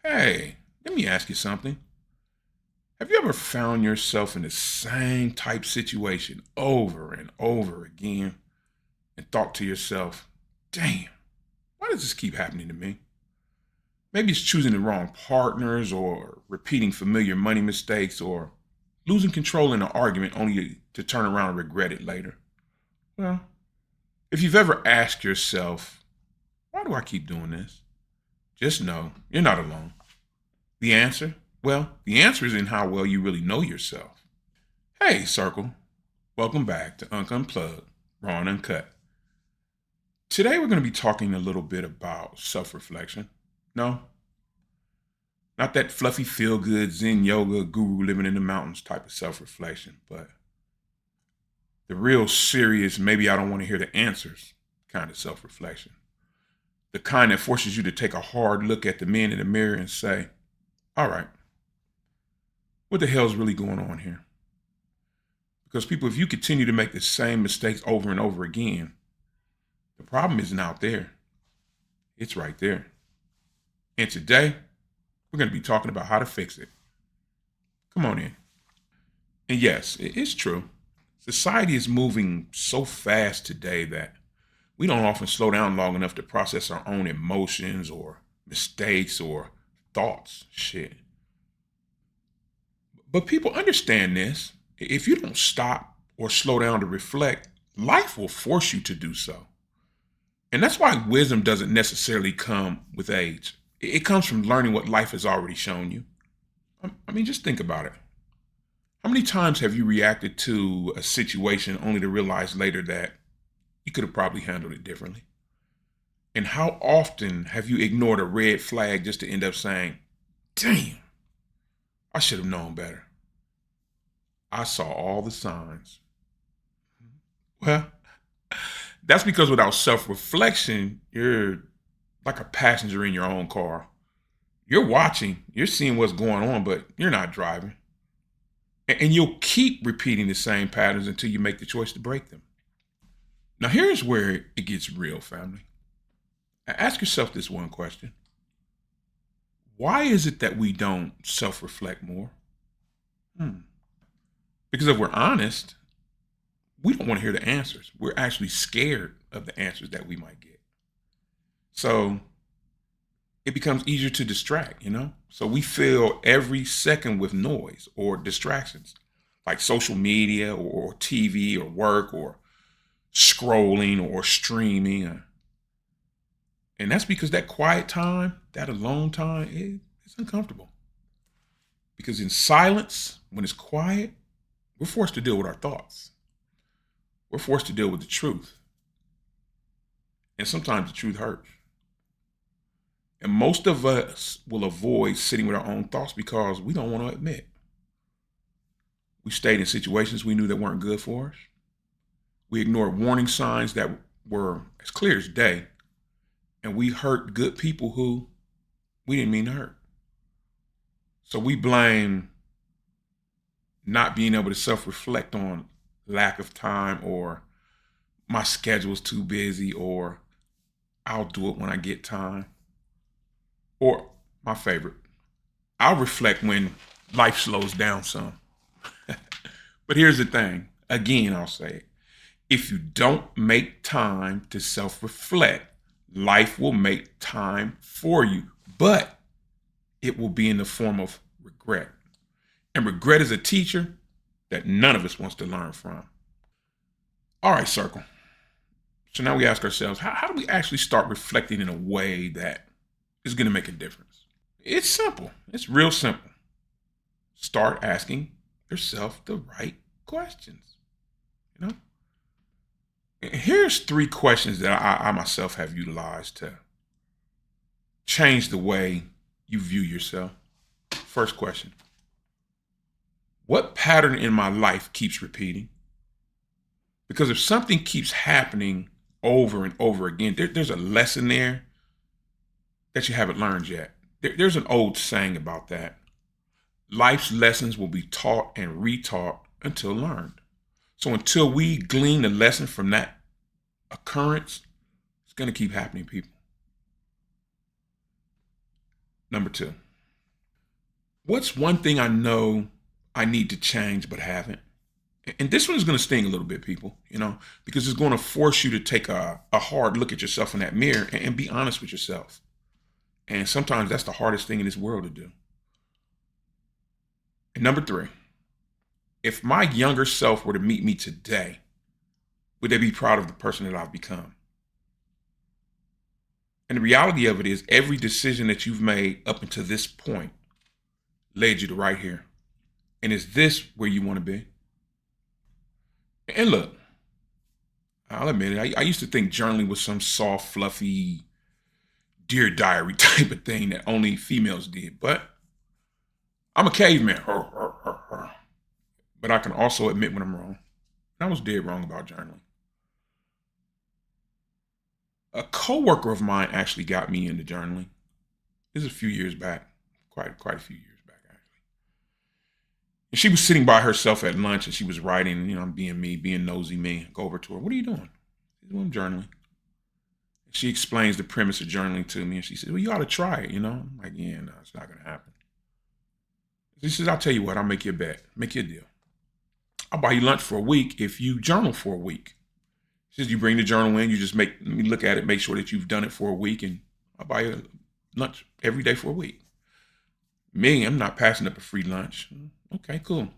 Hey, let me ask you something. Have you ever found yourself in the same type situation over and over again and thought to yourself, damn, why does this keep happening to me? Maybe it's choosing the wrong partners or repeating familiar money mistakes or losing control in an argument only to turn around and regret it later. Well, if you've ever asked yourself, why do I keep doing this? Just know you're not alone. The answer? Well, the answer is in how well you really know yourself. Hey, Circle. Welcome back to Unk Unplugged, Raw and Uncut. Today we're going to be talking a little bit about self reflection. No, not that fluffy feel good Zen yoga guru living in the mountains type of self reflection, but the real serious, maybe I don't want to hear the answers kind of self reflection. The kind that forces you to take a hard look at the man in the mirror and say, all right, what the hell's really going on here? Because people, if you continue to make the same mistakes over and over again, the problem isn't out there. It's right there. And today, we're going to be talking about how to fix it. Come on in. And yes, it's true. Society is moving so fast today that we don't often slow down long enough to process our own emotions or mistakes or thoughts. Shit. But people understand this. If you don't stop or slow down to reflect, life will force you to do so. And that's why wisdom doesn't necessarily come with age. It comes from learning what life has already shown you. I mean, just think about it. How many times have you reacted to a situation only to realize later that you could have probably handled it differently? And how often have you ignored a red flag just to end up saying, damn, I should have known better. I saw all the signs. Well, that's because without self reflection, you're like a passenger in your own car. You're watching, you're seeing what's going on, but you're not driving. And you'll keep repeating the same patterns until you make the choice to break them. Now, here's where it gets real, family. Ask yourself this one question. Why is it that we don't self reflect more? Hmm. Because if we're honest, we don't want to hear the answers. We're actually scared of the answers that we might get. So it becomes easier to distract. So we fill every second with noise or distractions like social media or TV or work or scrolling or streaming. And that's because that quiet time, that alone time, it's uncomfortable. Because in silence, when it's quiet, we're forced to deal with our thoughts. We're forced to deal with the truth. And sometimes the truth hurts. And most of us will avoid sitting with our own thoughts because we don't want to admit. We stayed in situations we knew that weren't good for us. We ignored warning signs that were as clear as day. And we hurt good people who we didn't mean to hurt. So we blame not being able to self-reflect on lack of time or my schedule's too busy or I'll do it when I get time. Or my favorite, I'll reflect when life slows down some. But here's the thing. Again, I'll say it. If you don't make time to self-reflect, life will make time for you, but it will be in the form of regret. And regret is a teacher that none of us wants to learn from. All right, Circle. So now we ask ourselves, how do we actually start reflecting in a way that is going to make a difference? It's simple. It's real simple. Start asking yourself the right questions. You know? Here's 3 questions that I myself have utilized to change the way you view yourself. First question. What pattern in my life keeps repeating? Because if something keeps happening over and over again, there's a lesson there that you haven't learned yet. There's an old saying about that. Life's lessons will be taught and retaught until learned. So until we glean a lesson from that occurrence, it's going to keep happening, people. Number 2, What's one thing I know I need to change but haven't? And this one is going to sting a little bit, people, because it's going to force you to take a hard look at yourself in that mirror and be honest with yourself. And sometimes that's the hardest thing in this world to do. And number three, if my younger self were to meet me today, would they be proud of the person that I've become? And the reality of it is, every decision that you've made up until this point led you to right here. And is this where you want to be? And look, I'll admit it, I used to think journaling was some soft, fluffy, Dear Diary type of thing that only females did. But I'm a caveman. But I can also admit when I'm wrong. I was dead wrong about journaling. A coworker of mine actually got me into journaling. This is a few years back, quite a few years back actually. And she was sitting by herself at lunch and she was writing. I'm being me, being nosy me. I go over to her. What are you doing? She said, well, I'm journaling. She explains the premise of journaling to me, and she says, well, you ought to try it, I'm like, yeah, no, it's not going to happen. She says, I'll tell you what, I'll make you a bet, make you a deal. I'll buy you lunch for a week if you journal for a week. She says, you bring the journal in, you just let me look at it, make sure that you've done it for a week, and I'll buy you lunch every day for a week. Me, I'm not passing up a free lunch. Okay, cool.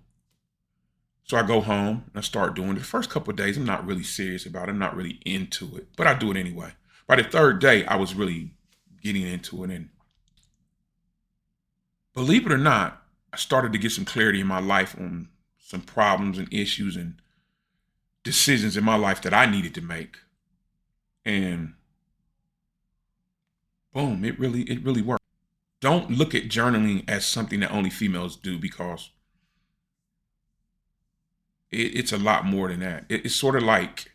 So I go home and I start doing it. The first couple of days, I'm not really serious about it. I'm not really into it, but I do it anyway. By the third day, I was really getting into it. And believe it or not, I started to get some clarity in my life on some problems and issues and decisions in my life that I needed to make. And boom, it really worked. Don't look at journaling as something that only females do, because it's a lot more than that. It's sort of like,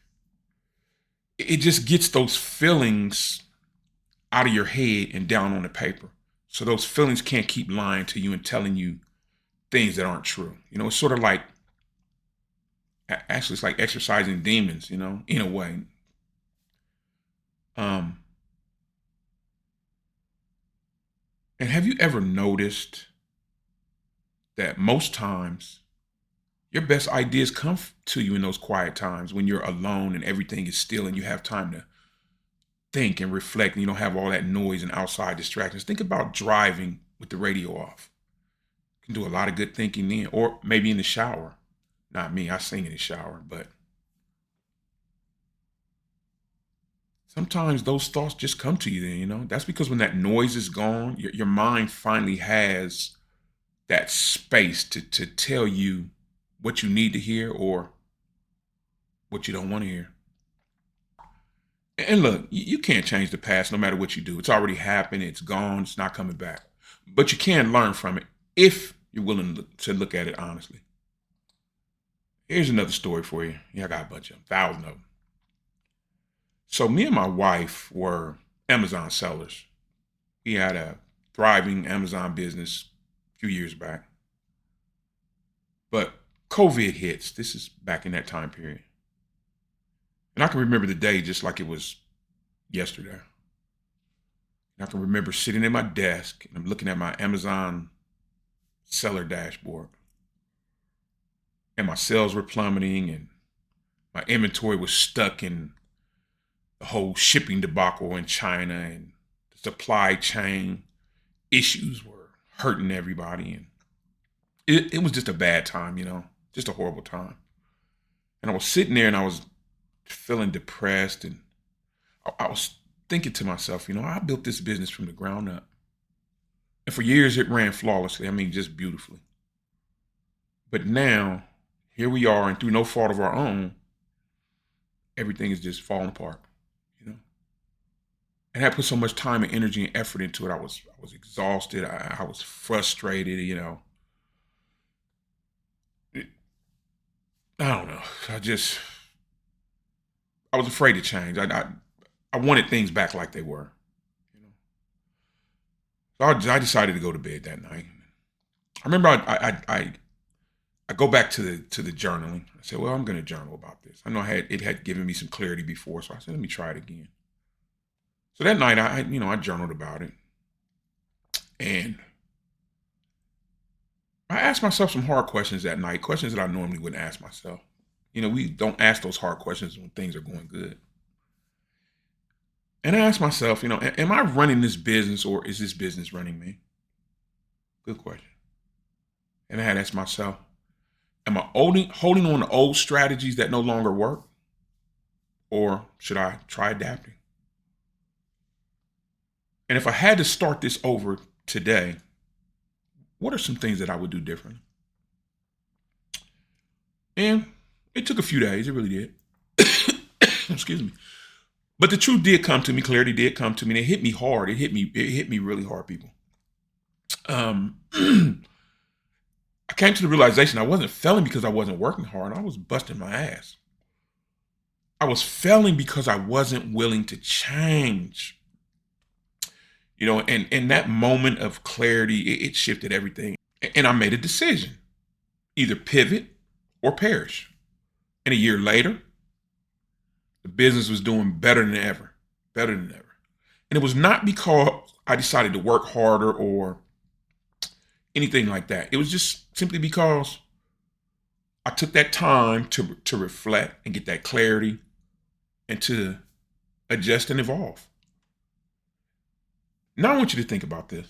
it just gets those feelings out of your head and down on the paper. So those feelings can't keep lying to you and telling you things that aren't true. It's sort of like, actually, it's like exercising demons, in a way. Um, and have you ever noticed that most times your best ideas come to you in those quiet times when you're alone and everything is still and you have time to think and reflect and you don't have all that noise and outside distractions? Think about driving with the radio off. You can do a lot of good thinking then, or maybe in the shower. Not me, I sing in the shower, but sometimes those thoughts just come to you then. That's because when that noise is gone, your mind finally has that space to tell you what you need to hear or what you don't want to hear. And look, you can't change the past no matter what you do. It's already happened. It's gone. It's not coming back. But you can learn from it if you're willing to look at it honestly. Here's another story for you. Yeah, I got a bunch of them, thousands of them. So me and my wife were Amazon sellers. We had a thriving Amazon business a few years back. But COVID hits. This is back in that time period. And I can remember the day just like it was yesterday. And I can remember sitting at my desk and I'm looking at my Amazon seller dashboard. And my sales were plummeting and my inventory was stuck in the whole shipping debacle in China, and the supply chain issues were hurting everybody. And it was just a bad time, just a horrible time. And I was sitting there and I was feeling depressed, and I was thinking to myself, I built this business from the ground up. And for years it ran flawlessly. I mean, just beautifully. But now, here we are, and through no fault of our own, everything is just falling apart. And I put so much time and energy and effort into it. I was exhausted. I was frustrated. I don't know. I was afraid to change. I wanted things back like they were. You know. So I decided to go to bed that night. I remember I go back to the journaling. I said, well, I'm going to journal about this. I know it had given me some clarity before, so I said, let me try it again. So that night, I journaled about it, and I asked myself some hard questions that night, questions that I normally wouldn't ask myself. We don't ask those hard questions when things are going good. And I asked myself, am I running this business or is this business running me? Good question. And I had asked myself, am I holding on to old strategies that no longer work? Or should I try adapting? And if I had to start this over today, what are some things that I would do differently? And it took a few days, it really did. Excuse me. But the truth did come to me, clarity did come to me, and it hit me hard. It hit me really hard, people. I came to the realization I wasn't failing because I wasn't working hard. I was busting my ass. I was failing because I wasn't willing to change. And in that moment of clarity, it shifted everything. And I made a decision, either pivot or perish. And a year later, the business was doing better than ever, better than ever. And it was not because I decided to work harder or anything like that. It was just simply because I took that time to reflect and get that clarity and to adjust and evolve. Now I want you to think about this.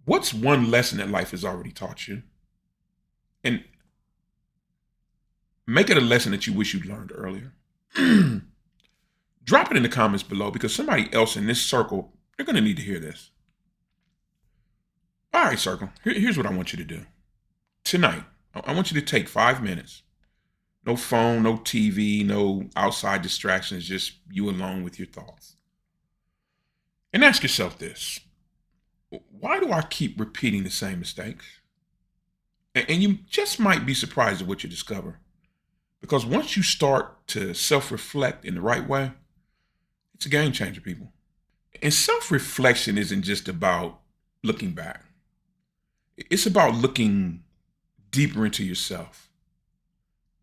What's one lesson that life has already taught you? And make it a lesson that you wish you'd learned earlier. Drop it in the comments below because somebody else in this circle, they're going to need to hear this. All right, circle. Here's what I want you to do. Tonight, I want you to take 5 minutes. No phone, no TV, no outside distractions, just you alone with your thoughts. And ask yourself this. Why do I keep repeating the same mistakes? And you just might be surprised at what you discover. Because once you start to self-reflect in the right way, it's a game changer, people. And self-reflection isn't just about looking back. It's about looking deeper into yourself.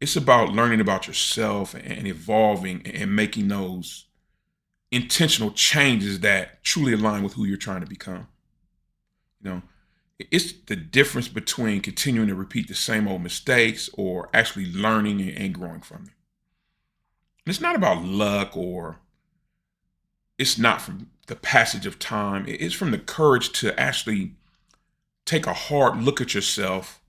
It's about learning about yourself and evolving and making those intentional changes that truly align with who you're trying to become. It's the difference between continuing to repeat the same old mistakes or actually learning and growing from them. And it's not about luck, or it's not from the passage of time. It's from the courage to actually take a hard look at yourself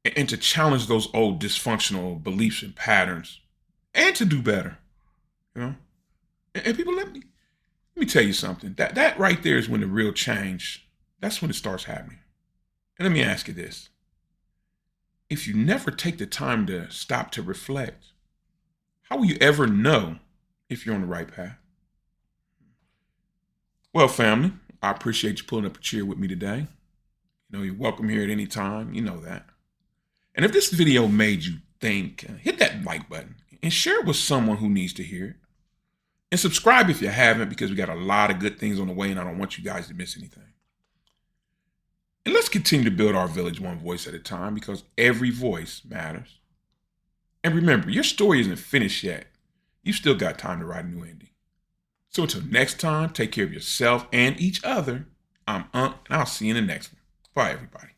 and to challenge those old dysfunctional beliefs and patterns and to do better. And people, let me tell you something. That right there is when the real change, that's when it starts happening. And let me ask you this. If you never take the time to stop to reflect, how will you ever know if you're on the right path? Well, family, I appreciate you pulling up a chair with me today. You're welcome here at any time. You know that. And if this video made you think, hit that like button and share it with someone who needs to hear it. And subscribe if you haven't, because we got a lot of good things on the way and I don't want you guys to miss anything. And let's continue to build our village one voice at a time, because every voice matters. And remember, your story isn't finished yet. You've still got time to write a new ending. So until next time, take care of yourself and each other. I'm Unk, and I'll see you in the next one. Bye, everybody.